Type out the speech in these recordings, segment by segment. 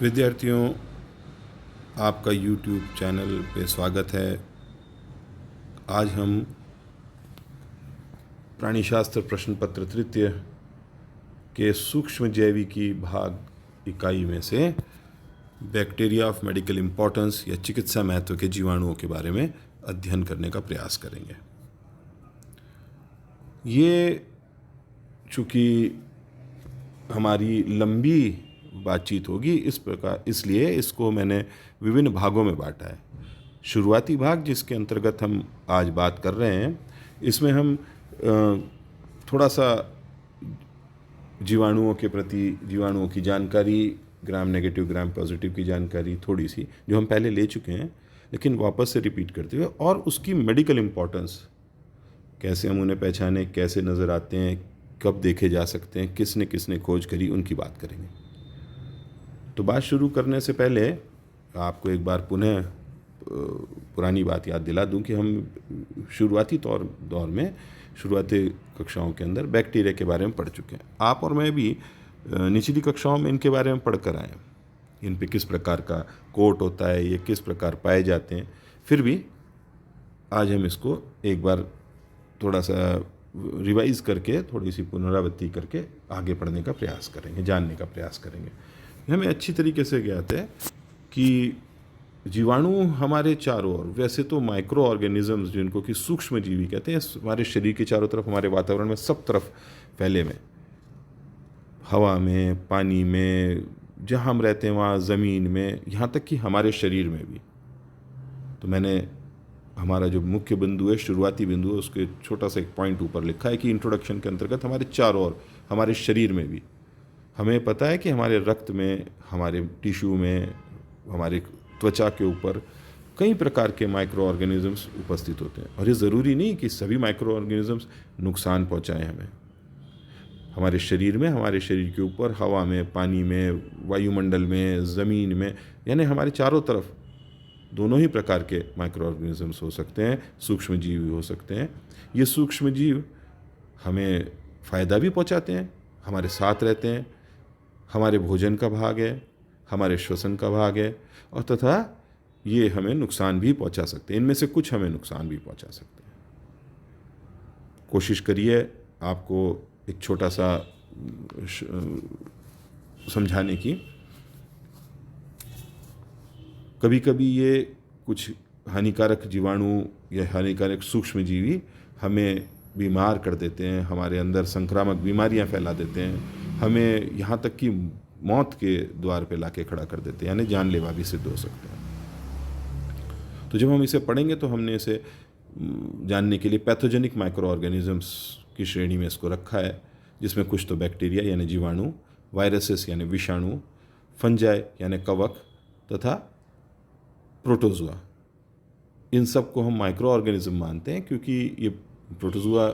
विद्यार्थियों, आपका YouTube channel पे स्वागत है। आज हम प्राणीशास्त्र प्रश्न पत्र तृतीय के सूक्ष्म जैविकी भाग इकाई में से बैक्टीरिया ऑफ मेडिकल इम्पोर्टेंस या चिकित्सा महत्व के जीवाणुओं के बारे में अध्ययन करने का प्रयास करेंगे। ये चूँकि हमारी लंबी बातचीत होगी, इस प्रकार इसलिए इसको मैंने विभिन्न भागों में बांटा है। शुरुआती भाग जिसके अंतर्गत हम आज बात कर रहे हैं, इसमें हम थोड़ा सा जीवाणुओं के प्रति, जीवाणुओं की जानकारी, ग्राम नेगेटिव ग्राम पॉजिटिव की जानकारी थोड़ी सी जो हम पहले ले चुके हैं, लेकिन वापस से रिपीट करते हुए, और उसकी मेडिकल इम्पोर्टेंस, कैसे हम उन्हें पहचानें, कैसे नज़र आते हैं, कब देखे जा सकते हैं, किसने किसने खोज करी, उनकी बात करेंगे। तो बात शुरू करने से पहले आपको एक बार पुनः पुरानी बात याद दिला दूं कि हम शुरुआती दौर में, शुरुआती कक्षाओं के अंदर बैक्टीरिया के बारे में पढ़ चुके हैं। आप और मैं भी निचली कक्षाओं में इनके बारे में पढ़ कर आए। इन पे किस प्रकार का कोट होता है, ये किस प्रकार पाए जाते हैं। फिर भी आज हम इसको एक बार थोड़ा सा रिवाइज करके, थोड़ी सी पुनरावृत्ति करके आगे पढ़ने का प्रयास करेंगे, जानने का प्रयास करेंगे। हमें अच्छी तरीके से ज्ञात है कि जीवाणु हमारे चारों ओर, वैसे तो माइक्रो ऑर्गेनिजम्स जिनको कि सूक्ष्म जीवी कहते हैं, हमारे शरीर के चारों तरफ, हमारे वातावरण में सब तरफ फैले हुए, हवा में, पानी में, जहाँ हम रहते हैं वहाँ, ज़मीन में, यहाँ तक कि हमारे शरीर में भी। तो मैंने हमारा जो मुख्य बिंदु है, शुरुआती बिंदु है, उसके छोटा सा एक पॉइंट ऊपर लिखा है कि इंट्रोडक्शन के अंतर्गत हमारे चारों ओर, हमारे शरीर में भी, हमें पता है कि हमारे रक्त में, हमारे टिश्यू में, हमारे त्वचा के ऊपर कई प्रकार के माइक्रो ऑर्गेनिजम्स उपस्थित होते हैं। और ये ज़रूरी नहीं कि सभी माइक्रो ऑर्गेनिजम्स नुकसान पहुंचाएं हमें। हमारे शरीर में, हमारे शरीर के ऊपर, हवा में, पानी में, वायुमंडल में, ज़मीन में, यानी हमारे चारों तरफ दोनों ही प्रकार के माइक्रो ऑर्गेनिजम्स हो सकते हैं, सूक्ष्म जीव भी हो सकते हैं। ये सूक्ष्म जीव हमें फ़ायदा भी पहुंचाते हैं, हमारे साथ रहते हैं, हमारे भोजन का भाग है, हमारे श्वसन का भाग है, और तथा ये हमें नुकसान भी पहुंचा सकते हैं। इनमें से कुछ हमें नुकसान भी पहुंचा सकते हैं। कोशिश करिए आपको एक छोटा सा समझाने की। कभी कभी ये कुछ हानिकारक जीवाणु या हानिकारक सूक्ष्म जीवी हमें बीमार कर देते हैं, हमारे अंदर संक्रामक बीमारियां फैला देते हैं, हमें यहाँ तक कि मौत के द्वार पे लाके खड़ा कर देते हैं, यानी जानलेवा भी सिद्ध हो सकते हैं। तो जब हम इसे पढ़ेंगे तो हमने इसे जानने के लिए पैथोजेनिक माइक्रो ऑर्गेनिजम्स की श्रेणी में इसको रखा है, जिसमें कुछ तो बैक्टीरिया यानी जीवाणु, वायरसेस यानी विषाणु, फंजाई यानी कवक, तथा प्रोटोजुआ। इन सब को हम माइक्रो ऑर्गेनिज्म मानते हैं क्योंकि ये प्रोटोजुआ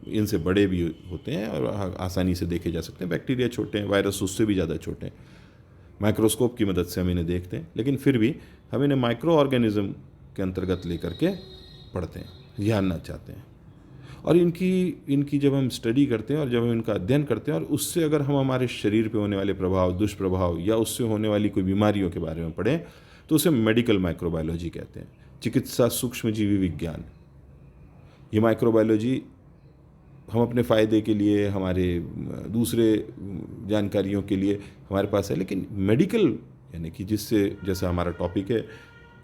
इनसे बड़े भी होते हैं और आसानी से देखे जा सकते हैं। बैक्टीरिया छोटे हैं, वायरस उससे भी ज़्यादा छोटे हैं। माइक्रोस्कोप की मदद से हम इन्हें देखते हैं, लेकिन फिर भी हम इन्हें माइक्रो ऑर्गेनिज्म के अंतर्गत लेकर के पढ़ते हैं, जानना चाहते हैं। और इनकी जब हम स्टडी करते हैं और जब हम इनका अध्ययन करते हैं, और उससे अगर हम हमारे शरीर पे होने वाले प्रभाव, दुष्प्रभाव, या उससे होने वाली कोई बीमारियों के बारे में पढ़ें, तो उसे मेडिकल माइक्रोबायोलॉजी कहते हैं, चिकित्सा सूक्ष्मजीवी विज्ञान। ये माइक्रोबायोलॉजी हम अपने फ़ायदे के लिए, हमारे दूसरे जानकारियों के लिए हमारे पास है, लेकिन मेडिकल यानी कि जिससे, जैसा हमारा टॉपिक है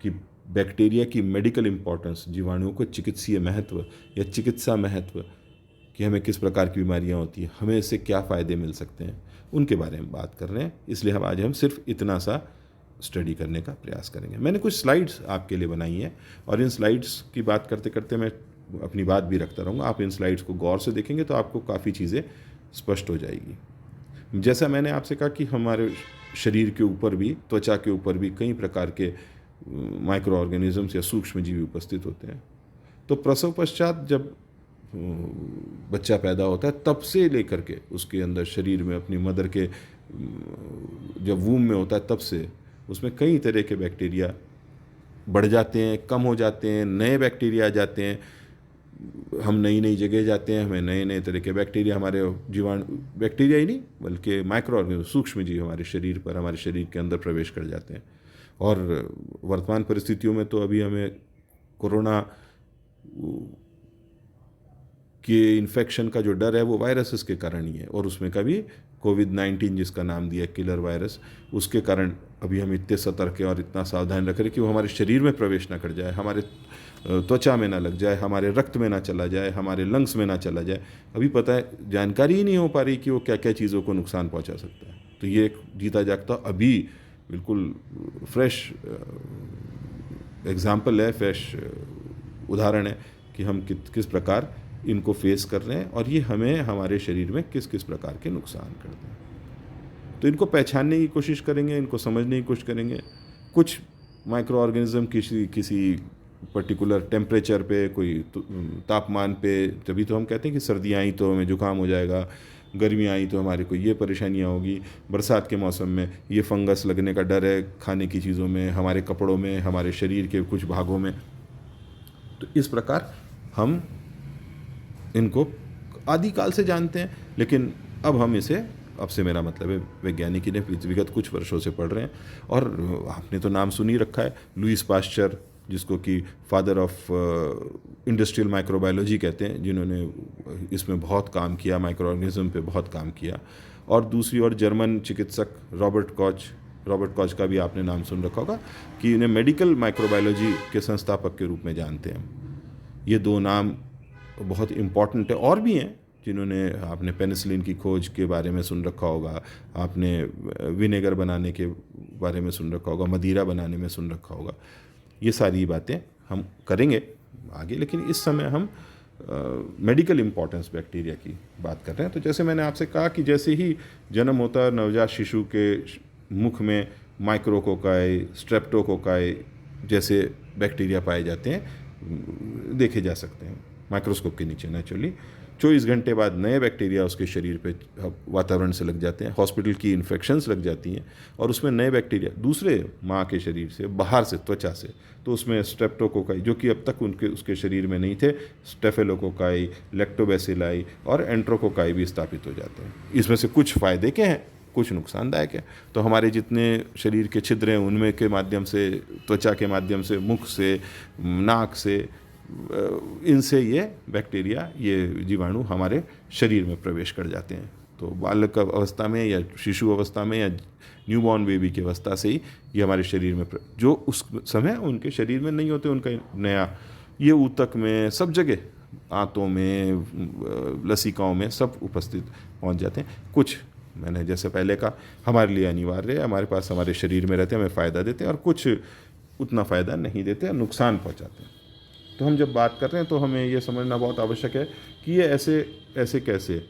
कि बैक्टीरिया की मेडिकल इम्पोर्टेंस, जीवाणुओं को चिकित्सीय महत्व या चिकित्सा महत्व, कि हमें किस प्रकार की बीमारियां होती हैं, हमें इससे क्या फ़ायदे मिल सकते हैं, उनके बारे में बात कर रहे हैं। इसलिए आज हम सिर्फ इतना सा स्टडी करने का प्रयास करेंगे। मैंने कुछ स्लाइड्स आपके लिए बनाई हैं, और इन स्लाइड्स की बात करते करते मैं अपनी बात भी रखता रहूँगा। आप इन स्लाइड्स को गौर से देखेंगे तो आपको काफ़ी चीज़ें स्पष्ट हो जाएगी। जैसा मैंने आपसे कहा कि हमारे शरीर के ऊपर भी, त्वचा के ऊपर भी कई प्रकार के माइक्रो ऑर्गेनिजम्स या सूक्ष्म जीव उपस्थित होते हैं। तो प्रसव पश्चात जब बच्चा पैदा होता है, तब से लेकर के उसके अंदर शरीर में, अपनी मदर के जब वूम में होता है, तब से उसमें कई तरह के बैक्टीरिया बढ़ जाते हैं, कम हो जाते हैं, नए बैक्टीरिया आ जाते हैं, हम नई नई जगह जाते हैं, हमें नए नए तरह के बैक्टीरिया, हमारे जीवाणु, बैक्टीरिया ही नहीं बल्कि माइक्रो ऑर्गेनिज्म, सूक्ष्म जीव हमारे शरीर पर, हमारे शरीर के अंदर प्रवेश कर जाते हैं। और वर्तमान परिस्थितियों में तो अभी हमें कोरोना के इन्फेक्शन का जो डर है वो वायरसेस के कारण ही है, और उसमें कभी कोविड-19 जिसका नाम दिया किलर वायरस, उसके कारण अभी हम इतने सतर्क हैं और इतना सावधान रख रहे हैं कि वो हमारे शरीर में प्रवेश ना कर जाए, हमारे त्वचा में ना लग जाए, हमारे रक्त में ना चला जाए, हमारे लंग्स में ना चला जाए। अभी पता है जानकारी ही नहीं हो पा रही कि वो क्या क्या चीज़ों को नुकसान पहुंचा सकता है। तो ये एक जीता जागता अभी बिल्कुल फ्रेश एग्जाम्पल है, फ्रेश उदाहरण है कि हम किस प्रकार इनको फेस कर रहे हैं और ये हमें हमारे शरीर में किस किस प्रकार के नुकसान करते हैं। तो इनको पहचानने की कोशिश करेंगे, इनको समझने की कोशिश करेंगे। कुछ माइक्रो ऑर्गेनिज्म किसी पर्टिकुलर टेम्परेचर पे, कोई तापमान पे, तभी तो हम कहते हैं कि सर्दियाँ आई तो हमें जुकाम हो जाएगा, गर्मियाँ आई तो हमारे को ये परेशानियाँ होगी, बरसात के मौसम में ये फंगस लगने का डर है खाने की चीज़ों में, हमारे कपड़ों में, हमारे शरीर के कुछ भागों में। तो इस प्रकार हम इनको आदिकाल से जानते हैं, लेकिन अब हम इसे, अब से मेरा मतलब है वैज्ञानिक ने विगत कुछ वर्षों से पढ़ रहे हैं। और आपने तो नाम सुन ही रखा है, लुईस पास्चर, जिसको कि फादर ऑफ इंडस्ट्रियल माइक्रोबायोलॉजी कहते हैं, जिन्होंने इसमें बहुत काम किया, माइक्रो ऑर्गेनिज्म पे बहुत काम किया। और दूसरी ओर जर्मन चिकित्सक रॉबर्ट कॉच का भी आपने नाम सुन रखा होगा, कि इन्हें मेडिकल माइक्रोबायोलॉजी के संस्थापक के रूप में जानते हैं। ये दो नाम बहुत इम्पॉर्टेंट है। और भी हैं जिन्होंने, आपने पेनिसिलिन की खोज के बारे में सुन रखा होगा, आपने विनेगर बनाने के बारे में सुन रखा होगा, मदिरा बनाने में सुन रखा होगा। ये सारी बातें हम करेंगे आगे, लेकिन इस समय हम मेडिकल इम्पॉर्टेंस बैक्टीरिया की बात कर रहे हैं। तो जैसे मैंने आपसे कहा कि जैसे ही जन्म होता है, नवजात शिशु के मुख में माइक्रोकोकाई, स्ट्रेप्टोकोकाई जैसे बैक्टीरिया पाए जाते हैं, देखे जा सकते हैं माइक्रोस्कोप के नीचे नेचुरली। 24 घंटे बाद नए बैक्टीरिया उसके शरीर पे वातावरण से लग जाते हैं, हॉस्पिटल की इन्फेक्शंस लग जाती हैं, और उसमें नए बैक्टीरिया दूसरे माँ के शरीर से, बाहर से, त्वचा से, तो उसमें स्ट्रेप्टोकोकाई, जो कि अब तक उसके शरीर में नहीं थे, स्टेफिलोकोकाई, लैक्टोबैसिलाई और एंट्रोकोकाई भी स्थापित हो जाते हैं। इसमें से कुछ फ़ायदे के हैं, कुछ नुकसानदायक है। तो हमारे जितने शरीर के छिद्र हैं उनमें के माध्यम से, त्वचा के माध्यम से, मुख से, नाक से, इनसे ये बैक्टीरिया, ये जीवाणु हमारे शरीर में प्रवेश कर जाते हैं। तो बालक अवस्था में या शिशु अवस्था में या न्यूबॉर्न बेबी की अवस्था से ही ये हमारे शरीर में, जो उस समय उनके शरीर में नहीं होते, उनका नया ये ऊतक में, सब जगह, आंतों में, लसिकाओं में सब उपस्थित पहुंच जाते हैं। कुछ मैंने जैसे पहले कहा हमारे लिए अनिवार्य है, हमारे पास, हमारे शरीर में रहते हैं, हमें फ़ायदा देते हैं, और कुछ उतना फ़ायदा नहीं देते, नुकसान पहुंचाते हैं। तो हम जब बात कर रहे हैं तो हमें ये समझना बहुत आवश्यक है कि ये ऐसे कैसे,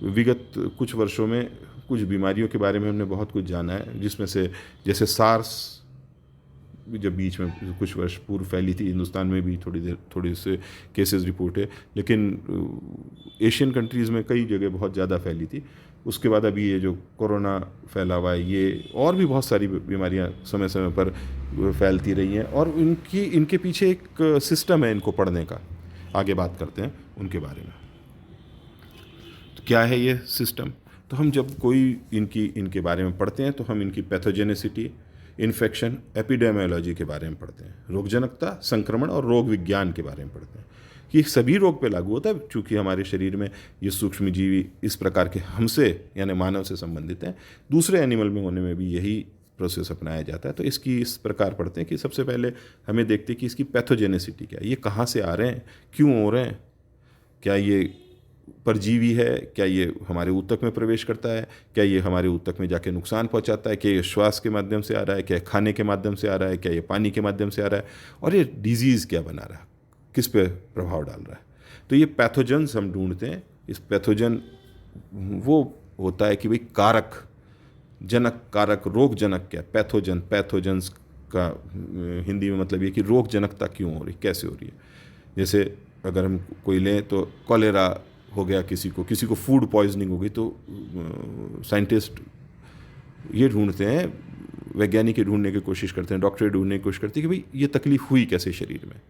विगत कुछ वर्षों में कुछ बीमारियों के बारे में हमने बहुत कुछ जाना है, जिसमें से जैसे सार्स जब बीच में कुछ वर्ष पूर्व फैली थी, हिंदुस्तान में भी थोड़ी से केसेस रिपोर्ट है, लेकिन एशियन कंट्रीज़ में कई जगह बहुत ज़्यादा फैली थी। उसके बाद अभी ये जो कोरोना फैला हुआ है, ये और भी बहुत सारी बीमारियां समय समय पर फैलती रही हैं, और इनके पीछे एक सिस्टम है इनको पढ़ने का। आगे बात करते हैं उनके बारे में। तो क्या है ये सिस्टम? तो हम जब कोई इनके बारे में पढ़ते हैं तो हम इनकी पैथोजेनेसिटी, इन्फेक्शन, एपिडेमियोलॉजी के बारे में पढ़ते हैं, रोगजनकता, संक्रमण और रोग विज्ञान के बारे में पढ़ते हैं। ये सभी रोग पे लागू होता है, चूँकि हमारे शरीर में ये सूक्ष्म जीवी इस प्रकार के हमसे, यानी मानव से संबंधित हैं। दूसरे एनिमल में होने में भी यही प्रोसेस अपनाया जाता है। तो इसकी इस प्रकार पढ़ते हैं कि सबसे पहले हमें देखते हैं कि इसकी पैथोजेनेसिटी क्या है, ये कहाँ से आ रहे हैं, क्यों हो रहे हैं, क्या ये परजीवी है, क्या ये हमारे ऊतक में प्रवेश करता है, क्या ये हमारे ऊतक में जाके नुकसान पहुंचाता है, क्या ये श्वास के माध्यम से आ रहा है, क्या खाने के माध्यम से आ रहा है, क्या ये पानी के माध्यम से आ रहा है, और ये डिजीज़ क्या बना रहा है, किस पे प्रभाव डाल रहा है। तो ये पैथोजन्स हम ढूंढते हैं। इस पैथोजन वो होता है कि भाई कारक, जनक, कारक, रोग जनक क्या, पैथोजन्स का हिंदी में मतलब ये कि रोग जनकता क्यों हो रही, कैसे हो रही है। जैसे अगर हम कोई लें तो कॉलेरा हो गया, किसी को फूड पॉइजनिंग हो गई, तो साइंटिस्ट ये ढूंढते हैं, वैज्ञानिक ढूंढने की कोशिश करते हैं, डॉक्टर ढूंढने की कोशिश करते हैं कि भाई ये तकलीफ हुई कैसे शरीर में,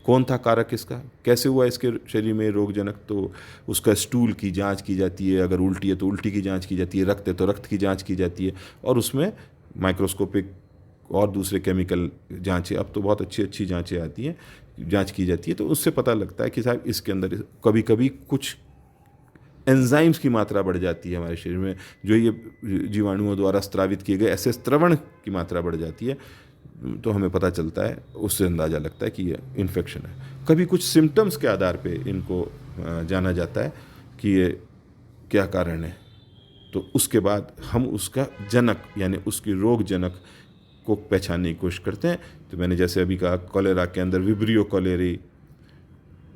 कौन था कारक इसका, कैसे हुआ इसके शरीर में रोगजनक, तो उसका स्टूल की जांच की जाती है, अगर उल्टी है तो उल्टी की जांच की जाती है, रक्त है तो रक्त की जांच की जाती है, और उसमें माइक्रोस्कोपिक और दूसरे केमिकल जांचें, अब तो बहुत अच्छी अच्छी जांचें आती हैं, जांच की जाती है, तो उससे पता लगता है कि साहब इसके अंदर कभी कभी कुछ एंजाइम्स की मात्रा बढ़ जाती है हमारे शरीर में, जो ये जीवाणुओं द्वारा स्त्रावित किए गए ऐसे स्त्रवण की मात्रा बढ़ जाती है, तो हमें पता चलता है, उससे अंदाज़ा लगता है कि ये इन्फेक्शन है। कभी कुछ सिम्टम्स के आधार पे इनको जाना जाता है कि ये क्या कारण है, तो उसके बाद हम उसका जनक यानी उसकी रोग जनक को पहचानने की कोशिश करते हैं। तो मैंने जैसे अभी कहा, कॉलेरा के अंदर विब्रियो कॉलेरी,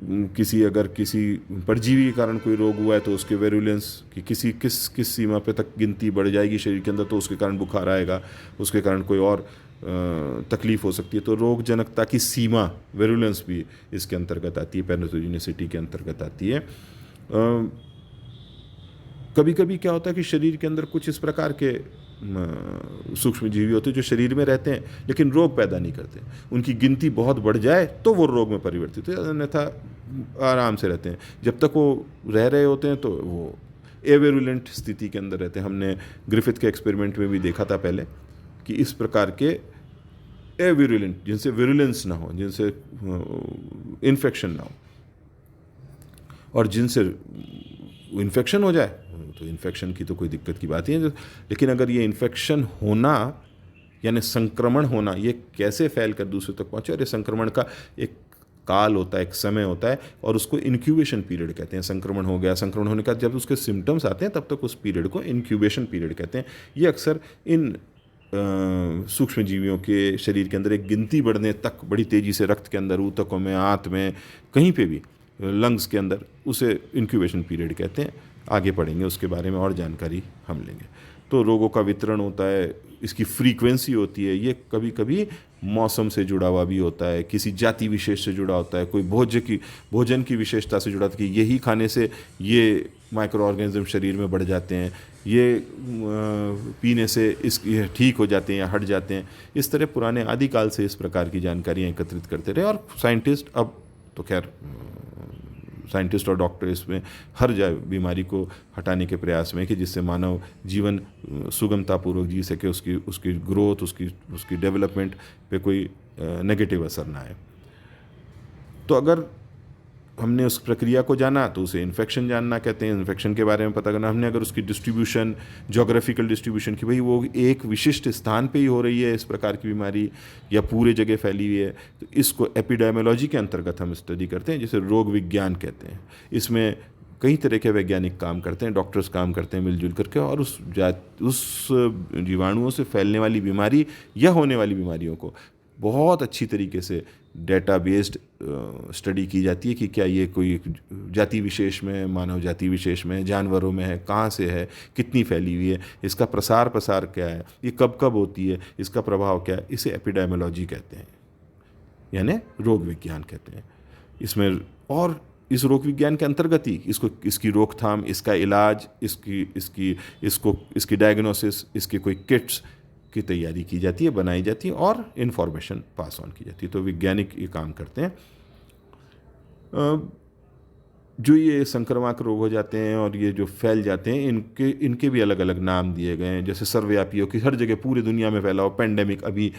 किसी परजीवी के कारण कोई रोग हुआ है तो उसके वेरुलेंस की किस सीमा पे तक गिनती बढ़ जाएगी शरीर के अंदर, तो उसके कारण बुखार आएगा, उसके कारण कोई और तकलीफ हो सकती है। तो रोग जनकता की सीमा, वेरुलेंस भी इसके अंतर्गत आती है, पैथोजेनिसिटी के अंतर्गत आती है। कभी कभी क्या होता है कि शरीर के अंदर कुछ इस प्रकार के सूक्ष्म जीवी होते हैं जो शरीर में रहते हैं लेकिन रोग पैदा नहीं करते, उनकी गिनती बहुत बढ़ जाए तो वो रोग में परिवर्तित हो, अन्यथा आराम से रहते हैं। जब तक वो रह रहे होते हैं तो वो एवेरुलेंट स्थिति के अंदर रहते हैं। हमने ग्रिफिथ के एक्सपेरिमेंट में भी देखा था पहले कि इस प्रकार के एविरुलेंट, जिनसे विरुलेंस ना हो, जिनसे इन्फेक्शन ना हो, और जिनसे इन्फेक्शन हो जाए तो इन्फेक्शन की तो कोई दिक्कत की बात ही है, लेकिन अगर ये इन्फेक्शन होना यानी संक्रमण होना, ये कैसे फैल कर दूसरे तक पहुँचे, और ये संक्रमण का एक काल होता है, एक समय होता है, और उसको इंक्यूबेशन पीरियड कहते हैं। संक्रमण हो गया, संक्रमण होने का जब उसके सिम्टम्स आते हैं तब तक उस पीरियड को इंक्यूबेशन पीरियड कहते हैं। ये अक्सर इन सूक्ष्म जीवियों के शरीर के अंदर एक गिनती बढ़ने तक, बड़ी तेज़ी से रक्त के अंदर, ऊतकों में, आंत में, कहीं पे भी, लंग्स के अंदर, उसे इंक्यूबेशन पीरियड कहते हैं। आगे पढ़ेंगे उसके बारे में और जानकारी हम लेंगे। तो रोगों का वितरण होता है, इसकी फ्रीक्वेंसी होती है, ये कभी कभी मौसम से जुड़ा हुआ भी होता है, किसी जाति विशेष से जुड़ा होता है, कोई भोजन की विशेषता से जुड़ा होता है कि यही खाने से ये माइक्रो ऑर्गेनिज्म शरीर में बढ़ जाते हैं, ये पीने से ये ठीक हो जाते हैं या हट जाते हैं। इस तरह पुराने आदिकाल से इस प्रकार की जानकारियाँ एकत्रित करते रहे, और साइंटिस्ट, अब तो खैर साइंटिस्ट और डॉक्टर इसमें हर बीमारी को हटाने के प्रयास में कि जिससे मानव जीवन सुगमतापूर्वक जी सके, उसकी ग्रोथ, उसकी डेवलपमेंट पे कोई नेगेटिव असर ना आए। तो अगर हमने उस प्रक्रिया को जाना तो उसे इन्फेक्शन जानना कहते हैं, इन्फेक्शन के बारे में पता करना। हमने अगर उसकी डिस्ट्रीब्यूशन, जोग्राफिकल डिस्ट्रीब्यूशन की, भाई वो एक विशिष्ट स्थान पे ही हो रही है इस प्रकार की बीमारी या पूरे जगह फैली हुई है, तो इसको एपिडेमियोलॉजी के अंतर्गत हम स्टडी करते हैं, जिसे रोग विज्ञान कहते हैं। इसमें कई तरह के वैज्ञानिक काम करते हैं, डॉक्टर्स काम करते हैं मिलजुल करके, और उस जीवाणुओं से फैलने वाली बीमारी या होने वाली बीमारियों को बहुत अच्छी तरीके से डेटा बेस्ड स्टडी की जाती है कि क्या ये कोई जाति विशेष में, मानव जाति विशेष में, जानवरों में है, कहाँ से है, कितनी फैली हुई है, इसका प्रसार क्या है, ये कब कब होती है, इसका प्रभाव क्या है। इसे एपिडेमियोलॉजी कहते हैं, यानी रोग विज्ञान कहते हैं। इसमें और इस रोग विज्ञान के अंतर्गत ही इसकी रोकथाम, इसका इलाज, इसकी डायग्नोसिस, इसके कोई किट्स की तैयारी की जाती है, बनाई जाती है, और इन्फॉर्मेशन पास ऑन की जाती है। तो वैज्ञानिक ये काम करते हैं। जो ये संक्रामक रोग हो जाते हैं और ये जो फैल जाते हैं, इनके भी अलग अलग नाम दिए गए हैं, जैसे सर्वव्यापी हो कि हर जगह पूरी दुनिया में फैला हो, पेंडेमिक, अभी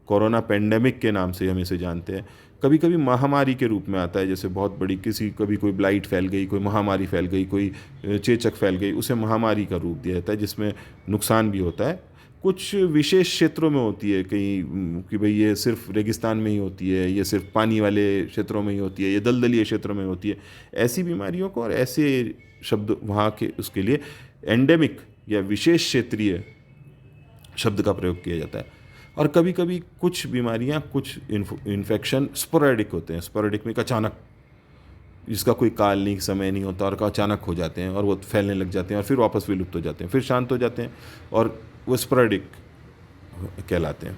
कोरोना पेंडेमिक के नाम से हम इसे जानते हैं। कभी कभी महामारी के रूप में आता है, जैसे बहुत बड़ी कभी कोई ब्लाइट फैल गई, कोई महामारी फैल गई, कोई चेचक फैल गई, उसे महामारी का रूप दिया जाता है, जिसमें नुकसान भी होता है। कुछ विशेष क्षेत्रों में होती है कहीं कि भाई ये सिर्फ रेगिस्तान में ही होती है, ये सिर्फ पानी वाले क्षेत्रों में ही होती है, ये दलदलीय क्षेत्रों में होती है। ऐसी बीमारियों को और ऐसे शब्द वहाँ के उसके लिए एंडेमिक या विशेष क्षेत्रीय शब्द का प्रयोग किया जाता है। और कभी कभी कुछ बीमारियाँ, कुछ इन्फेक्शन स्पोरेडिक होते हैं। स्पोरेडिक में अचानक, जिसका कोई काल नहीं, समय नहीं होता, और अचानक हो जाते हैं और वो फैलने लग जाते हैं और फिर वापस विलुप्त हो जाते हैं, फिर शांत हो जाते हैं, और वो स्पोरेडिक कहलाते हैं।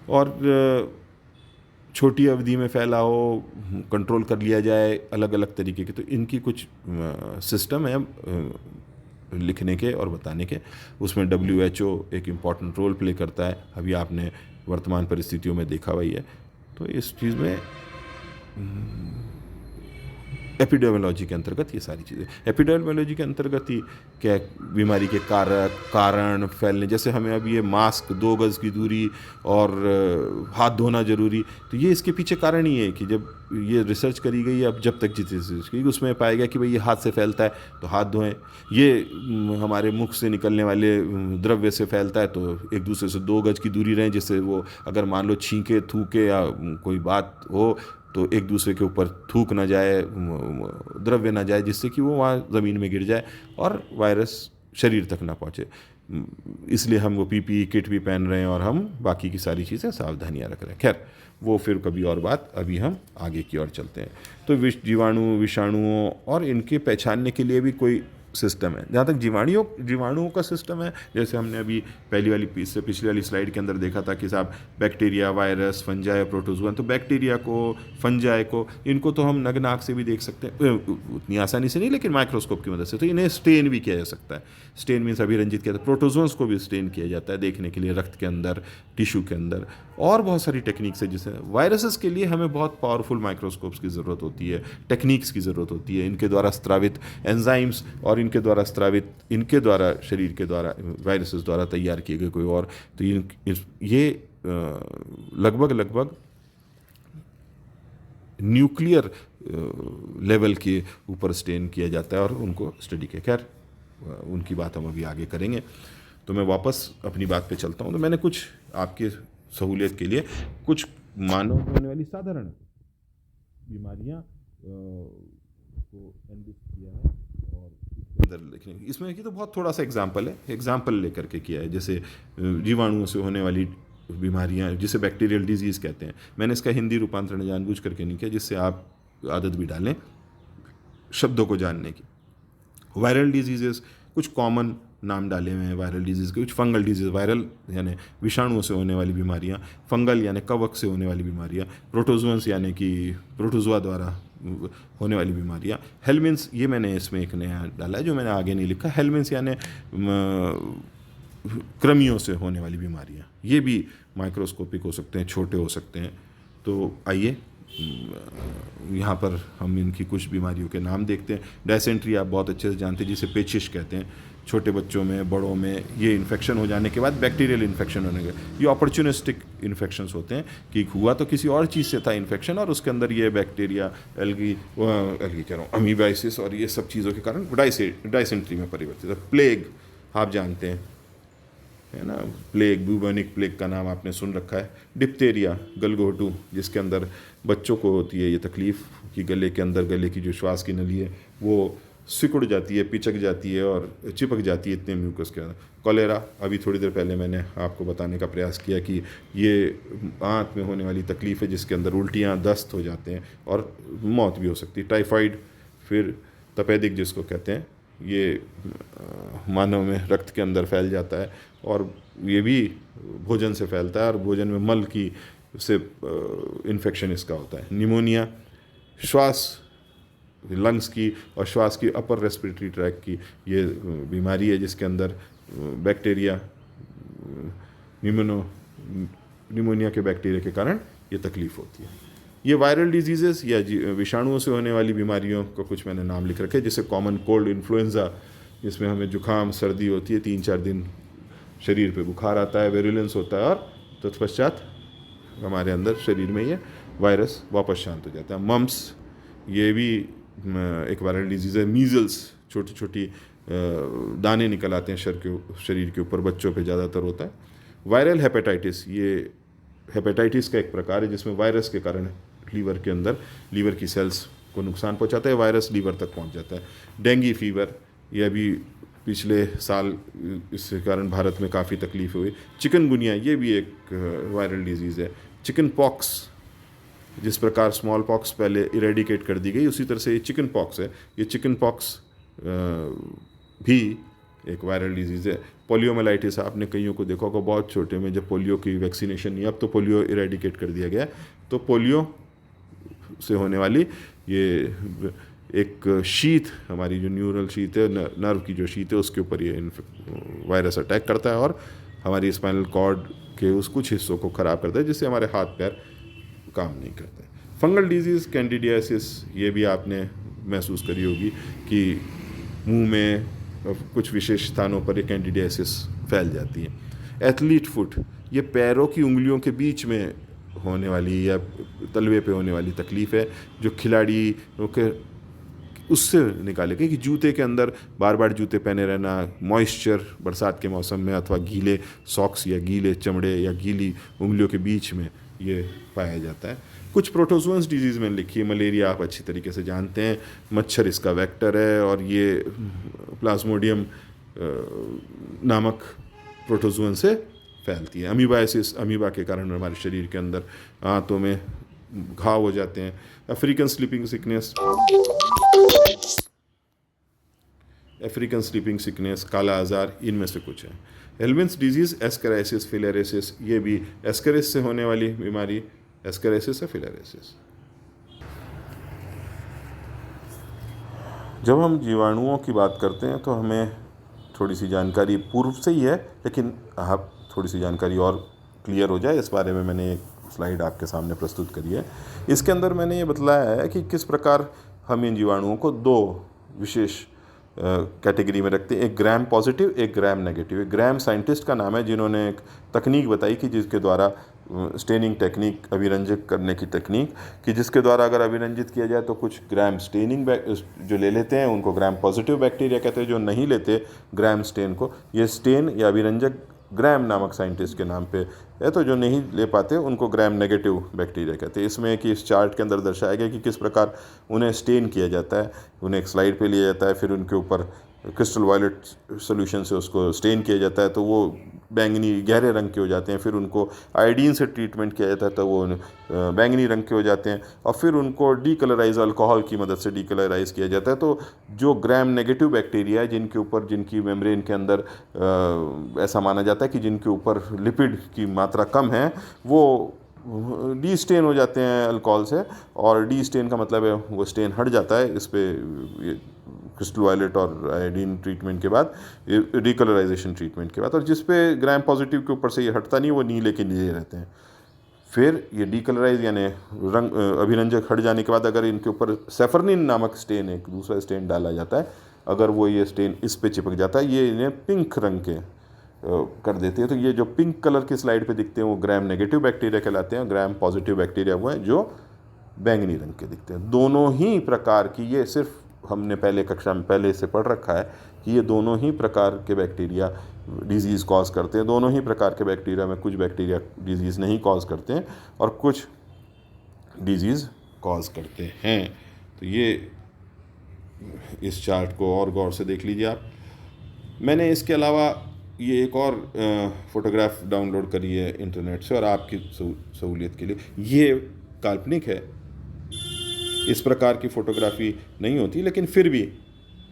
और छोटी अवधि में फैला हो, कंट्रोल कर लिया जाए, अलग अलग तरीके के, तो इनकी कुछ सिस्टम है लिखने के और बताने के। उसमें WHO एक इम्पॉर्टेंट रोल प्ले करता है, अभी आपने वर्तमान परिस्थितियों में देखा हुआ ही है। तो इस चीज़ में एपिडेमियोलॉजी के अंतर्गत ये सारी चीज़ें, एपिडेमियोलॉजी के अंतर्गत ही क्या बीमारी के कारक, कारण, फैलने, जैसे हमें अब ये मास्क, 2 गज़ की दूरी और हाथ धोना ज़रूरी, तो ये इसके पीछे कारण ही है कि जब ये रिसर्च करी गई, अब जब तक जितनी रिसर्च की उसमें पाया गया कि भाई ये हाथ से फैलता है तो हाथ धोएं, ये हमारे मुख से निकलने वाले द्रव्य से फैलता है तो एक दूसरे से 2 गज़ की दूरी रहें, जिससे वो अगर मान लो छींके, थूके या कोई बात हो तो एक दूसरे के ऊपर थूक ना जाए, द्रव्य ना जाए, जिससे कि वो वहाँ ज़मीन में गिर जाए और वायरस शरीर तक ना पहुँचे। इसलिए हम वो पीपीई किट भी पहन रहे हैं और हम बाकी की सारी चीज़ें सावधानियाँ रख रहे हैं। खैर वो फिर कभी और बात, अभी हम आगे की ओर चलते हैं। तो जीवाणु, विषाणुओं और इनके पहचानने के लिए भी कोई सिस्टम है। जहाँ तक जीवाणुओं का सिस्टम है, जैसे हमने अभी पिछली वाली स्लाइड के अंदर देखा था कि साहब बैक्टीरिया, वायरस, फंजाई, प्रोटोजुआ, तो बैक्टीरिया को, फंजाई को, इनको तो हम नग्न आँख से भी देख सकते हैं, उतनी आसानी से नहीं लेकिन माइक्रोस्कोप की मदद से, तो इन्हें स्टेन भी किया जा सकता है। स्टेन मीन्स अभिरंजित किया जाता है। प्रोटोजुअन्स को भी स्टेन किया जाता है देखने के लिए, रक्त के अंदर, टिश्यू के अंदर, और बहुत सारी टेक्निक्स है। जिसे वायरसेस के लिए हमें बहुत पावरफुल माइक्रोस्कोप्स की ज़रूरत होती है, टेक्निक्स की ज़रूरत होती है, इनके द्वारा स्त्रावित एंजाइम्स और इनके द्वारा शरीर के द्वारा वायरसेस द्वारा तैयार किए गए कोई और, तो ये लगभग न्यूक्लियर लेवल के ऊपर स्टेन किया जाता है और उनको स्टडी किया। खैर उनकी बात हम अभी आगे करेंगे। तो मैं वापस अपनी बात पे चलता हूँ। तो मैंने कुछ आपके सहूलियत के लिए कुछ मानव में होने वाली साधारण बीमारियाँ को एनलिस्ट किया है और अंदर लिखने, इसमें कि तो बहुत थोड़ा सा एग्जाम्पल लेकर के किया है। जैसे जीवाणुओं से होने वाली बीमारियां, जिसे बैक्टीरियल डिजीज़ कहते हैं। मैंने इसका हिंदी रूपांतरण जानबूझ करके नहीं किया, जिससे आप आदत भी डालें शब्दों को जानने की। वायरल डिजीज़ेस, कुछ कॉमन नाम डाले हुए हैं वायरल डिजीज़ के। कुछ फंगल डिजीज़, वायरल यानी विषाणुओं से होने वाली बीमारियां, फंगल यानी कवक से होने वाली बीमारियां, प्रोटोजुअन्स यानी कि प्रोटोजुआ द्वारा होने वाली बीमारियां। हेलमिन्स, ये मैंने इसमें एक नया डाला है जो मैंने आगे नहीं लिखा। हेलमिन्स यानी कृमियों से होने वाली बीमारियां, ये भी माइक्रोस्कोपिक हो सकते हैं, छोटे हो सकते हैं। तो आइए यहाँ पर हम इनकी कुछ बीमारियों के नाम देखते हैं। डायसेंट्री आप बहुत अच्छे से जानते हैं, जिसे पेचिश कहते हैं। छोटे बच्चों में, बड़ों में ये इन्फेक्शन हो जाने के बाद बैक्टीरियल इन्फेक्शन होने के, ये अपॉर्चुनिस्टिक इन्फेक्शंस होते हैं कि हुआ तो किसी और चीज़ से था इन्फेक्शन और उसके अंदर ये बैक्टीरिया, एल्गी कह रहा हूँ, अमीबाइसिस और ये सब चीज़ों के कारण डायसेंट्री में परिवर्तित है। प्लेग आप जानते हैं, है ना, प्लेग, ब्यूबोनिक प्लेग का नाम आपने सुन रखा है। डिप्थेरिया, गलघोटू, जिसके अंदर बच्चों को होती है ये तकलीफ़ कि गले के अंदर, गले की जो श्वास की नली है वो सिकुड़ जाती है, पिचक जाती है और चिपक जाती है इतने म्यूकस के अंदर। कॉलेरा, अभी थोड़ी देर पहले मैंने आपको बताने का प्रयास किया कि ये आंत में होने वाली तकलीफ़ है, जिसके अंदर उल्टियाँ, दस्त हो जाते हैं और मौत भी हो सकती है। टाइफाइड, फिर तपेदिक जिसको कहते हैं, ये मानव में रक्त के अंदर फैल जाता है और ये भी भोजन से फैलता है और भोजन में मल की से इन्फेक्शन इसका होता है। निमोनिया, श्वास, लंग्स की और श्वास की अपर रेस्पिरेटरी ट्रैक की ये बीमारी है, जिसके अंदर बैक्टीरिया, निमोनिया के बैक्टीरिया के कारण ये तकलीफ़ होती है। ये वायरल डिजीज़ेस या विषाणुओं से होने वाली बीमारियों का कुछ मैंने नाम लिख रखे, जैसे कॉमन कोल्ड, इन्फ्लुएंजा, जिसमें हमें जुकाम, सर्दी होती है, 3-4 दिन शरीर पे बुखार आता है, वेरुलेंस होता है और तत्पश्चात हमारे अंदर शरीर में ये वायरस वापस शांत हो जाता है। मम्स, ये भी एक वायरल डिजीज़ है। मीज़ल्स, छोटी छोटी दाने निकल आते हैं शरीर के ऊपर, बच्चों पे ज़्यादातर होता है। वायरल हेपेटाइटिस, ये हेपेटाइटिस का एक प्रकार है जिसमें वायरस के कारण लीवर के अंदर, लीवर की सेल्स को नुकसान पहुंचाता है, वायरस लीवर तक पहुंच जाता है। डेंगू फीवर, ये अभी पिछले साल इसके कारण भारत में काफ़ी तकलीफ हुई। चिकनगुनिया, ये भी एक वायरल डिजीज़ है। चिकन पॉक्स, जिस प्रकार स्मॉल पॉक्स पहले इरेडिकेट कर दी गई, उसी तरह से ये चिकन पॉक्स है। ये चिकन पॉक्स भी एक वायरल डिजीज़ है। पोलियोमाइलाइटिस, आपने कईयों को देखा होगा बहुत छोटे में, जब पोलियो की वैक्सीनेशन नहीं, अब तो पोलियो इरेडिकेट कर दिया गया। तो पोलियो से होने वाली ये एक शीथ, हमारी जो न्यूरल शीथ है, नर्व की जो शीथ है, उसके ऊपर ये वायरस अटैक करता है और हमारी स्पाइनल कॉर्ड के उस कुछ हिस्सों को ख़राब करता है, जिससे हमारे हाथ पैर काम नहीं करते। फंगल डिजीज़ कैंडिडियासिस, ये भी आपने महसूस करी होगी कि मुंह में कुछ विशेष स्थानों पर ये कैंडिडियासिस फैल जाती है। एथलीट फुट, ये पैरों की उंगलियों के बीच में होने वाली या तलवे पे होने वाली तकलीफ़ है, जो खिलाड़ी के उससे निकाले गए कि जूते के अंदर बार बार जूते पहने रहना, मॉइस्चर बरसात के मौसम में, अथवा गीले सॉक्स या गीले चमड़े या गीली उंगलियों के बीच में ये पाया जाता है। कुछ प्रोटोजोअन्स डिजीज़ में लिखी है। मलेरिया आप अच्छी तरीके से जानते हैं, मच्छर इसका वेक्टर है और ये प्लाज्मोडियम नामक प्रोटोजोअन से फैलती है। अमीबाइसिस, अमीबा के कारण हमारे शरीर के अंदर आंतों में घाव हो जाते हैं। अफ्रीकन स्लीपिंग सिकनेस, काला आजार, इनमें से कुछ है। हेल्मिन्स डिजीज़, एस्केराइसिस, फिलेरियासिस, ये भी एस्केरिस से होने वाली बीमारी, एस्केराइसिस है, फिलेरियासिस। जब हम जीवाणुओं की बात करते हैं तो हमें थोड़ी सी जानकारी पूर्व से ही है, लेकिन आप थोड़ी सी जानकारी और क्लियर हो जाए इस बारे में मैंने एक स्लाइड आपके सामने प्रस्तुत करी है। इसके अंदर मैंने ये बतलाया है कि किस प्रकार हम इन जीवाणुओं को दो विशेष कैटेगरी में रखते हैं, एक ग्राम पॉजिटिव, एक ग्राम नेगेटिव। एक ग्राम साइंटिस्ट का नाम है जिन्होंने एक तकनीक बताई कि जिसके द्वारा स्टेनिंग टेक्निक, अभिरंजित करने की तकनीक, कि जिसके द्वारा अगर अभिरंजित किया जाए तो कुछ ग्राम स्टेनिंग जो ले लेते हैं उनको ग्राम पॉजिटिव बैक्टीरिया कहते हैं, जो नहीं लेते ग्राम स्टेन को, ये स्टेन या अभिरंजक ग्राम नामक साइंटिस्ट के नाम पे है, तो जो नहीं ले पाते उनको ग्राम नेगेटिव बैक्टीरिया कहते हैं। इसमें कि इस चार्ट के अंदर दर्शाया गया कि किस प्रकार उन्हें स्टेन किया जाता है, उन्हें एक स्लाइड पे लिया जाता है, फिर उनके ऊपर क्रिस्टल वायलेट सोल्यूशन से उसको स्टेन किया जाता है तो वो बैंगनी गहरे रंग के हो जाते हैं। फिर उनको आयोडीन से ट्रीटमेंट किया जाता है तो वो बैंगनी रंग के हो जाते हैं, और फिर उनको डीकलराइज अल्कोहल की मदद से डीकलराइज किया जाता है। तो जो ग्राम नेगेटिव बैक्टीरिया है जिनके ऊपर, जिनकी मेम्ब्रेन के अंदर ऐसा माना जाता है कि जिनके ऊपर लिपिड की मात्रा कम है, वो डी स्टेन हो जाते हैं अल्कोहल से, और डी स्टेन का मतलब है वो स्टेन हट जाता है इस पे क्रिस्टल वायलेट और आयोडीन ट्रीटमेंट के बाद, डीकलराइजेशन ट्रीटमेंट के बाद। और जिस पे ग्राम पॉजिटिव के ऊपर से ये हटता नहीं, वो नीले के नीले रहते हैं। फिर ये डीकलराइज यानी रंग अभिरंजक हट जाने के बाद अगर इनके ऊपर सेफरनिन नामक स्टेन, एक दूसरा स्टेन डाला जाता है, अगर वो ये स्टेन इस पे चिपक जाता है, ये इन्हें पिंक रंग के कर देते हैं। तो ये जो पिंक कलर की स्लाइड पे दिखते हैं वो ग्राम नेगेटिव बैक्टीरिया कहलाते हैं, ग्राम पॉजिटिव बैक्टीरिया वो हैं जो बैंगनी रंग के दिखते हैं। दोनों ही प्रकार की, ये सिर्फ हमने पहले कक्षा में पहले से पढ़ रखा है कि ये दोनों ही प्रकार के बैक्टीरिया डिजीज़ कॉज करते हैं। दोनों ही प्रकार के बैक्टीरिया में कुछ बैक्टीरिया डिजीज़ नहीं कॉज करते हैं और कुछ डिजीज़ कॉज करते हैं। तो ये इस चार्ट को और गौर से देख लीजिए आप। मैंने इसके अलावा ये एक और फोटोग्राफ डाउनलोड करी है इंटरनेट से, और आपकी सहूलियत के लिए, ये काल्पनिक है, इस प्रकार की फ़ोटोग्राफी नहीं होती, लेकिन फिर भी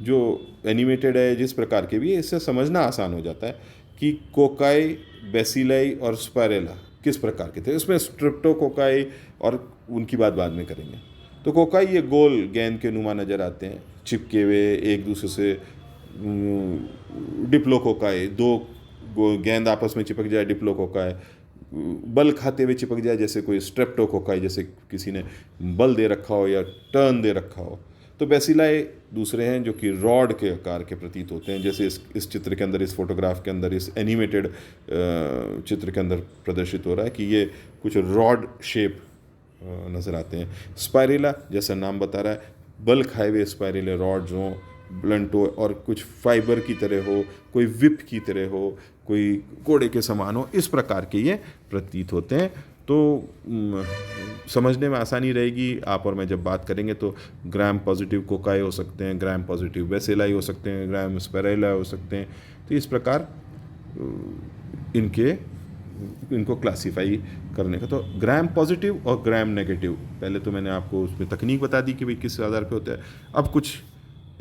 जो एनिमेटेड है जिस प्रकार के भी, इससे समझना आसान हो जाता है कि कोकाई, बेसिलाई और स्पायरेला किस प्रकार के थे। इसमें स्ट्रेप्टोकोकाई और उनकी बात बाद में करेंगे। तो कोकाई ये गोल गेंद के नुमा नज़र आते हैं, चिपके हुए एक दूसरे से। डिप्लोकोकाई, दो गेंद आपस में चिपक जाए, डिप्लोकोकाई। बल खाते हुए चिपक जाए, जैसे कोई स्ट्रेप्टोकोकाई, जैसे किसी ने बल दे रखा हो या टर्न दे रखा हो। तो बेसिलाई दूसरे हैं जो कि रॉड के आकार के प्रतीत होते हैं, जैसे इस चित्र के अंदर, इस फोटोग्राफ के अंदर, इस एनिमेटेड चित्र के अंदर प्रदर्शित हो रहा है कि ये कुछ रॉड शेप नज़र आते हैं। स्पायरेला जैसा नाम बता रहा है, बल खाए हुए स्पायरेला रॉड्स हों, ब्लंट हो और कुछ फाइबर की तरह हो, कोई विप की तरह हो, कोई कोड़े के समान हो, इस प्रकार के ये प्रतीत होते हैं। तो समझने में आसानी रहेगी। आप और मैं जब बात करेंगे तो ग्राम पॉजिटिव कोकाई हो सकते हैं, ग्राम पॉजिटिव बेसिलाई हो सकते हैं, ग्राम स्पायरेला हो सकते हैं। तो इस प्रकार इनको क्लासीफाई करने का, तो ग्राम पॉजिटिव और ग्राम नेगेटिव, पहले तो मैंने आपको उसमें तकनीक बता दी कि भाई किस आधार पे होता है। अब कुछ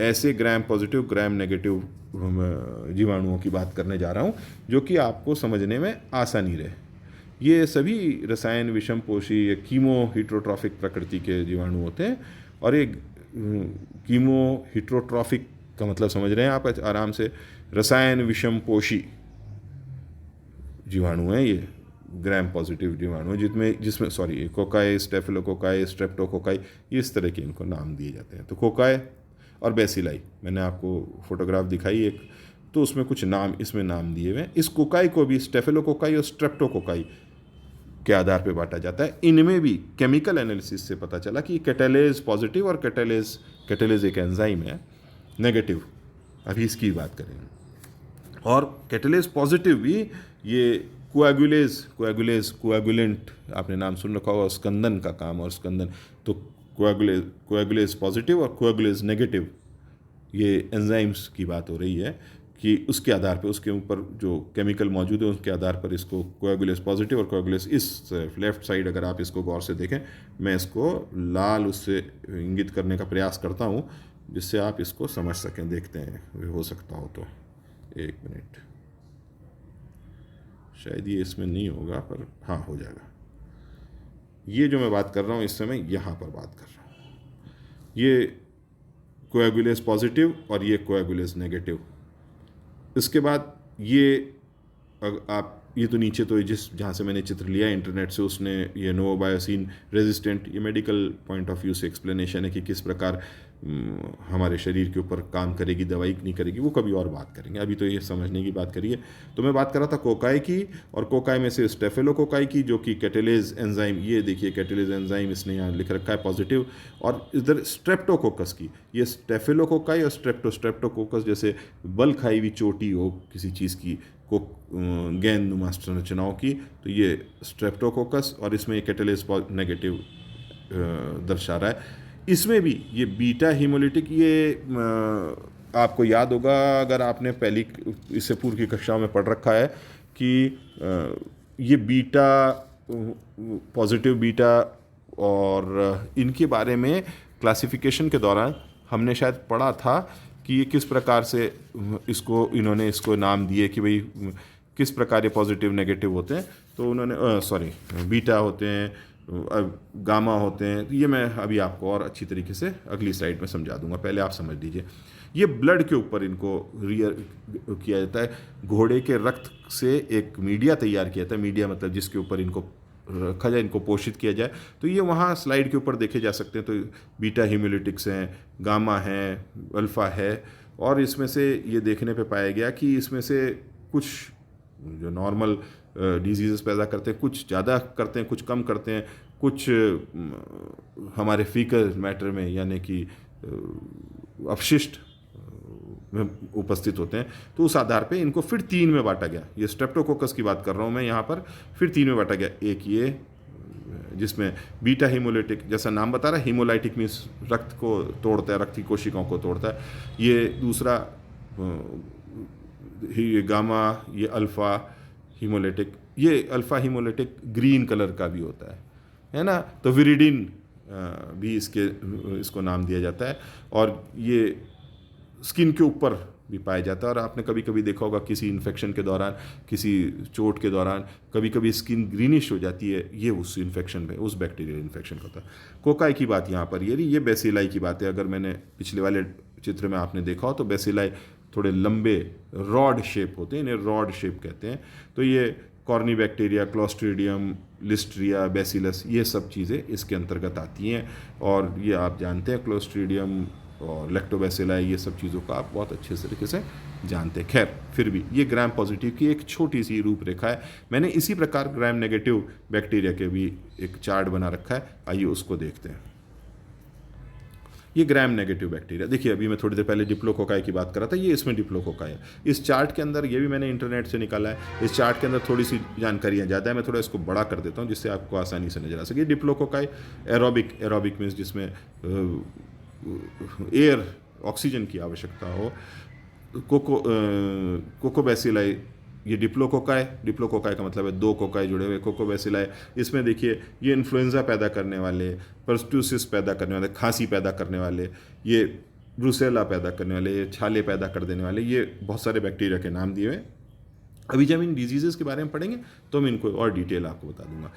ऐसे ग्राम पॉजिटिव ग्राम नेगेटिव जीवाणुओं की बात करने जा रहा हूँ जो कि आपको समझने में आसानी रहे। ये सभी रसायन विषमपोषी या कीमो हिट्रोट्रॉफिक प्रकृति के जीवाणु होते हैं। और एक कीमो हिट्रोट्रॉफिक का मतलब समझ रहे हैं आप आराम से, रसायन विषमपोषी जीवाणु हैं ये, ग्राम पॉजिटिव जीवाणु जिसमें सॉरी कोकाई, स्टेफिलोकोकाई, स्ट्रेप्टोकोकाई, इस तरह के इनको नाम दिए जाते हैं। तो कोकाई और बेसिलाई मैंने आपको फोटोग्राफ दिखाई एक, तो उसमें कुछ नाम इसमें नाम दिए हुए हैं। इस कोकाई को भी स्टेफिलोकोकाई और स्ट्रेप्टोकोकाई के आधार पर बांटा जाता है। इनमें भी केमिकल एनालिसिस से पता चला कि कैटालेज पॉजिटिव और कैटालेज एक एंजाइम है नेगेटिव, अभी इसकी बात करेंगे। और कैटालेज पॉजिटिव भी ये कोएगुलेंट आपने नाम सुन रखा होगा, स्कंदन का काम, और स्कंदन तो कोएगुलेज पॉजिटिव और कोएगुलेज नेगेटिव, ये एंजाइम्स की बात हो रही है कि उसके आधार पर, उसके ऊपर जो केमिकल मौजूद है उसके आधार पर इसको कोएगुलेज पॉजिटिव और कोएगुलेज, इस लेफ्ट साइड अगर आप इसको गौर से देखें, मैं इसको लाल उससे इंगित करने का प्रयास करता हूँ जिससे आप इसको समझ सकें। देखते हैं हो सकता हो तो, एक मिनट, शायद ये इसमें नहीं होगा पर हाँ हो जाएगा। ये जो मैं बात कर रहा हूँ इस समय यहाँ पर बात कर रहा हूँ, ये कोएगुलेज पॉजिटिव और ये कोएगुलेज नेगेटिव। इसके बाद ये आप ये तो नीचे तो जहाँ से मैंने चित्र लिया इंटरनेट से, उसने ये नोवाबायोसिन रेजिस्टेंट, ये मेडिकल पॉइंट ऑफ व्यू से एक्सप्लेनेशन है कि किस प्रकार हमारे शरीर के ऊपर काम करेगी, दवाई नहीं करेगी, वो कभी और बात करेंगे, अभी तो ये समझने की बात करिए। तो मैं बात कर रहा था कोकाई की, और कोकाई में से स्टेफिलोकोकाई की जो कि कैटालेज एंजाइम, ये देखिए कैटालेज एंजाइम इसने यहाँ लिख रखा है पॉजिटिव, और इधर स्ट्रेप्टोकोकस की, ये स्टेफिलोकोकाई और स्ट्रेप्टोकोकस जैसे बल खाई हुई चोटी हो किसी चीज़ की, को गेंद नुमा संरचनाओं की, तो ये स्ट्रेप्टोकोकस, और इसमें कैटालेज नेगेटिव दर्शा रहा है। इसमें भी ये बीटा हीमोलिटिक, ये आपको याद होगा अगर आपने पहली इससे पूर्व की कक्षाओं में पढ़ रखा है कि ये बीटा पॉजिटिव बीटा, और इनके बारे में क्लासिफिकेशन के दौरान हमने शायद पढ़ा था कि ये किस प्रकार से इन्होंने इसको नाम दिए कि भाई किस प्रकार ये पॉजिटिव नेगेटिव होते हैं। तो उन्होंने बीटा होते हैं, गामा होते हैं, ये मैं अभी आपको और अच्छी तरीके से अगली स्लाइड में समझा दूंगा, पहले आप समझ लीजिए। ये ब्लड के ऊपर इनको किया जाता है, घोड़े के रक्त से एक मीडिया तैयार किया जाता है, मीडिया मतलब जिसके ऊपर इनको रखा जाए, इनको पोषित किया जाए। तो ये वहाँ स्लाइड के ऊपर देखे जा सकते हैं। तो बीटा हीमोलिटिक्स हैं, गामा हैं, अल्फ़ा है, और इसमें से ये देखने पे पाया गया कि इसमें से कुछ जो नॉर्मल डिजीज़ पैदा करते हैं, कुछ ज़्यादा करते हैं, कुछ कम करते हैं, कुछ हमारे फीकल मैटर में यानी कि अपशिष्ट में उपस्थित होते हैं। तो उस आधार पे इनको फिर 3 में बांटा गया। ये स्ट्रेप्टोकोकस की बात कर रहा हूँ मैं यहाँ पर, फिर 3 में बांटा गया। एक ये जिसमें बीटा हीमोलाइटिक, जैसा नाम बता रहा है, हीमोलाइटिक मीन्स रक्त को तोड़ता है, रक्त की कोशिकाओं को तोड़ता है। ये दूसरा ये गामा, ये अल्फ़ा हीमोलाइटिक, ये अल्फ़ा हीमोलाइटिक ग्रीन कलर का भी होता है ना। तो विरिडिन भी इसको नाम दिया जाता है, और ये स्किन के ऊपर भी पाया जाता है। और आपने कभी कभी देखा होगा किसी इन्फेक्शन के दौरान, किसी चोट के दौरान कभी कभी स्किन ग्रीनिश हो जाती है, ये उस इन्फेक्शन में, उस बैक्टीरियल इन्फेक्शन का होता है। कोकाई की बात यहाँ पर ये बेसिलाई की बात है। अगर मैंने पिछले वाले चित्र में आपने देखा हो तो बेसिलाई थोड़े लंबे रॉड शेप होते हैं, इन्हें रॉड शेप कहते हैं। तो ये कॉर्नी बैक्टीरिया, क्लोस्ट्रीडियम, लिस्ट्रिया, बेसिलस, ये सब चीज़ें इसके अंतर्गत आती हैं। और ये आप जानते हैं क्लोस्ट्रीडियम और लैक्टोबैसिलाई, ये सब चीज़ों का आप बहुत अच्छे तरीके से जानते हैं। खैर, फिर भी ये ग्राम पॉजिटिव की एक छोटी सी रूपरेखा है। मैंने इसी प्रकार ग्राम नेगेटिव बैक्टीरिया के भी एक चार्ट बना रखा है, आइए उसको देखते हैं। ये ग्राम नेगेटिव बैक्टीरिया देखिए, अभी मैं थोड़ी देर पहले डिप्लोकोकाई की बात कर रहा था, ये इसमें डिप्लोकोकाई है। इस चार्ट के अंदर, ये भी मैंने इंटरनेट से निकाला है, इस चार्ट के अंदर थोड़ी सी जानकारियाँ ज़्यादा है, मैं थोड़ा इसको बड़ा कर देता हूँ जिससे आपको आसानी से नजर आ सके। डिप्लोकोकाई एरोबिक मीन्स जिसमें एयर, ऑक्सीजन की आवश्यकता हो। कोकोबैसिलाई, ये डिप्लोकोकाई का मतलब है 2 कोकाई जुड़े हुए। कोकोबैसिलाई, इसमें देखिए ये इन्फ्लुएंजा पैदा करने वाले, पर्टूसिस पैदा करने वाले, खांसी पैदा करने वाले, ये ब्रुसेला पैदा करने वाले, ये छाले पैदा कर देने वाले, ये बहुत सारे बैक्टीरिया के नाम दिए हुए। अभी जब इन डिजीज़ के बारे में पढ़ेंगे तो मैं इनको और डिटेल आपको बता दूंगा।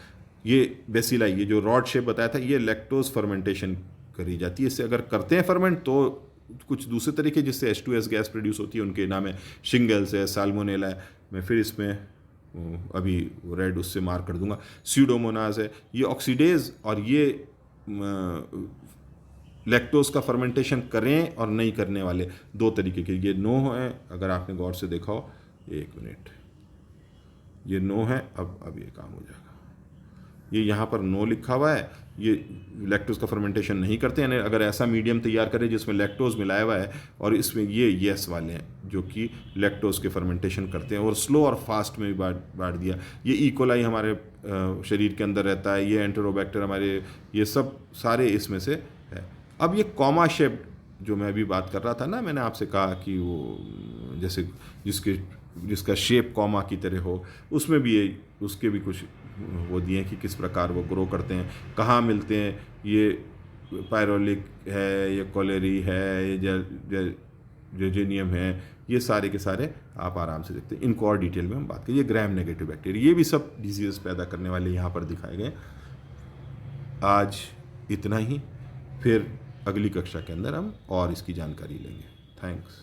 ये बेसिलाई, ये जो रॉड शेप बताया था, ये लैक्टोज फर्मेंटेशन करी जाती है। इससे अगर करते हैं फर्मेंट तो कुछ दूसरे तरीके जिससे H2S गैस प्रोड्यूस होती है, उनके नाम है शिंगल्स है, साल्मोनेला है। मैं फिर इसमें अभी रेड उससे मार्क कर दूंगा। स्यूडोमोनास है, ये ऑक्सीडेज और ये लैक्टोज का फर्मेंटेशन करें और नहीं करने वाले दो तरीके के ये नो है। अगर आपने गौर से देखा हो, एक मिनट, ये नो है, अब ये काम हो जाएगा। ये यहाँ पर नो लिखा हुआ है, ये लैक्टोज का फर्मेंटेशन नहीं करते हैं। अगर ऐसा मीडियम तैयार करें जिसमें लैक्टोज मिलाया हुआ है, और इसमें ये येस वाले हैं जो कि लैक्टोज के फर्मेंटेशन करते हैं, और स्लो और फास्ट में भी बांट दिया। ये इकोलाई हमारे शरीर के अंदर रहता है, ये एंटेरोबैक्टर हमारे, ये सब सारे इसमें से है। अब ये कॉमा शेप जो मैं अभी बात कर रहा था ना, मैंने आपसे कहा कि वो जैसे जिसका शेप कॉमा की तरह हो, उसमें भी ये उसके भी कुछ वो दिए हैं कि किस प्रकार वो ग्रो करते हैं, कहाँ मिलते हैं। ये पायरोलिक है, ये कोलेरी है, ये जेजेनियम है, ये सारे के सारे आप आराम से देखते हैं। इनको और डिटेल में हम बात करें। ये ग्राम नेगेटिव बैक्टीरिया, ये भी सब डिजीज़ पैदा करने वाले यहाँ पर दिखाए गए। आज इतना ही, फिर अगली कक्षा के अंदर हम और इसकी जानकारी लेंगे। थैंक्स।